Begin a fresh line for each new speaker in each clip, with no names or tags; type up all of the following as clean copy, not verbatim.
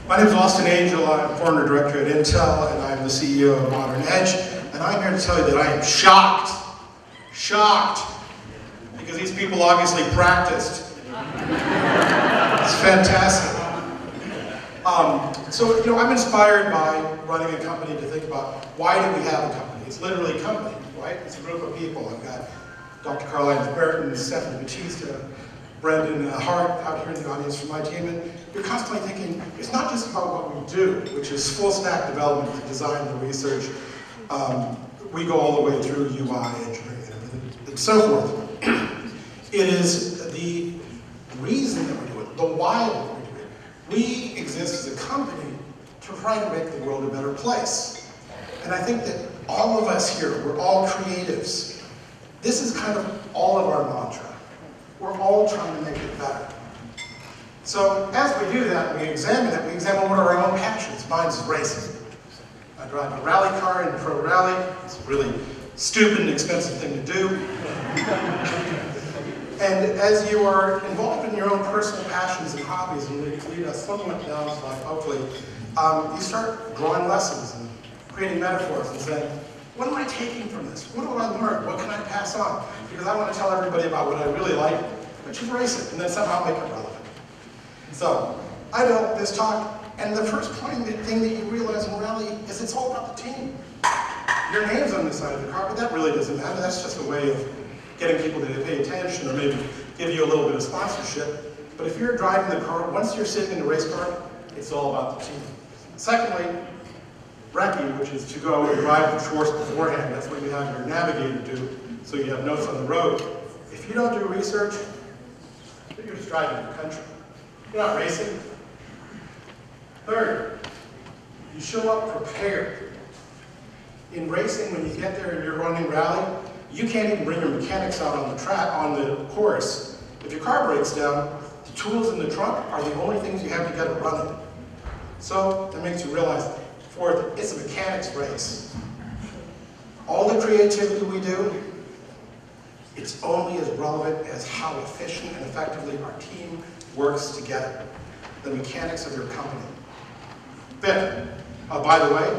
My name is Angell. I'm former director at Intel, and I'm the CEO of Modern Edge. And I'm here to tell you that I am shocked, because these people obviously practiced. It's fantastic. So, I'm inspired by running a company to think about why do we have a company? It's literally a company, right? It's a group of people. I've got Dr. Caroline Burton, Stephanie Batista, Brendan Hart out here in the audience from my team, and you're constantly thinking, it's not just about what we do, which is full stack development, the design, the research. We go all the way through UI, engineering, and everything, and so forth. It is the reason that we do it, the why that we do it. We exist as a company to try to make the world a better place. And I think that all of us here, we're all creatives. This is kind of all of our mantra. We're all trying to make it better. So as we do that, we examine it. We examine what are our own passions. Mine's racing. I drive a rally car in pro rally. It's a really stupid and expensive thing to do. And as you are involved in your own personal passions and hobbies and lead us somewhat down to life, hopefully, you start drawing lessons and creating metaphors and saying, what am I taking from this? What do I learn? What can I pass on? Because I want to tell everybody about what I really like, which is racing, and then somehow make it relevant. So, I built this talk, and the first thing that you realize in rally is it's all about the team. Your name's on the side of the car, but that really doesn't matter. That's just a way of getting people to pay attention or maybe give you a little bit of sponsorship. But if you're driving the car, once you're sitting in the race car, it's all about the team. Secondly, recce, which is to go and drive the course beforehand. That's what you have your navigator do, so you have notes on the road. If you don't do research, you're just driving the country. You're not racing. Third, you show up prepared. In racing, when you get there and you're running rally, you can't even bring your mechanics out on the track, on the course. If your car breaks down, the tools in the trunk are the only things you have to get it running. So that makes you realize, fourth, it's a mechanics race. All the creativity we do, it's only as relevant as how efficient and effectively our team works together. The mechanics of your company. Fifth, by the way,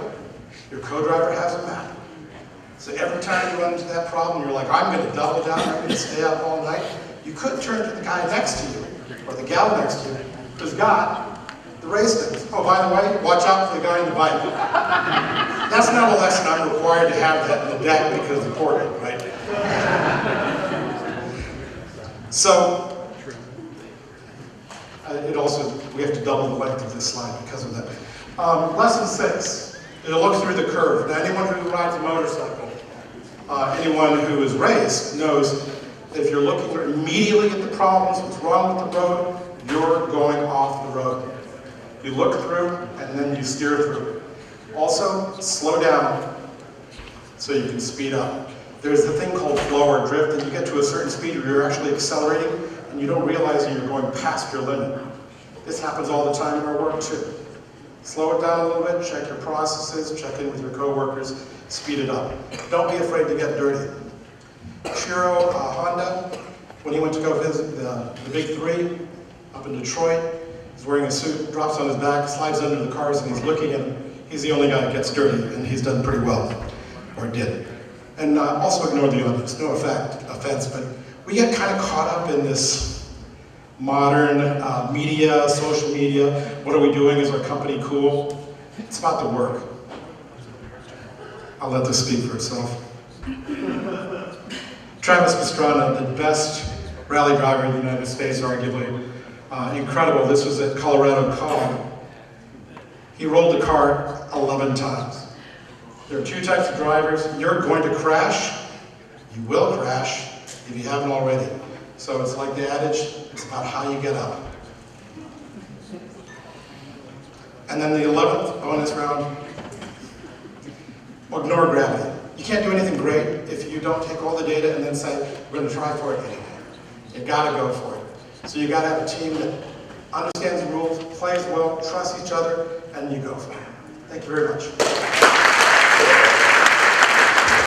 your co-driver has a map. So every time you run into that problem, you're like, I'm going to double down, I'm going to stay up all night. You could turn to the guy next to you, or the gal next to you, who's got the race things. Oh, by the way, watch out for the guy in the bike. That's not a lesson I'm required to have that in the deck because of Portland, right? So, we have to double the length of this slide because of that. Lesson 6, look through the curve. Now, anyone who rides a motorcycle, anyone who has raced knows that if you're looking immediately at the problems, what's wrong with the road, you're going off the road. You look through, and then you steer through. Also, slow down so you can speed up. There's a thing called flow or drift, and you get to a certain speed where you're actually accelerating, and you don't realize you're going past your limit. This happens all the time in our work, too. Slow it down a little bit, check your processes, check in with your coworkers, speed it up. Don't be afraid to get dirty. Shiro Honda, when he went to go visit the Big Three up in Detroit, he's wearing a suit, drops on his back, slides under the cars, and he's looking at him. He's the only guy that gets dirty, and he's done pretty well, or did. And also ignore the audience, no offense, but we get kind of caught up in this modern media, social media. What are we doing? Is our company cool? It's about the work. I'll let this speak for itself. Travis Pastrana, the best rally driver in the United States, arguably. Incredible. This was at Colorado Cog. He rolled the car 11 times. There are two types of drivers. You're going to crash. You will crash if you haven't already. So it's like the adage, it's about how you get up. And then the 11th bonus round, ignore gravity. You can't do anything great if you don't take all the data and then say, we're going to try for it anyway. You got to go for it. So you got to have a team that understands the rules, plays well, trusts each other, and you go for it. Thank you very much.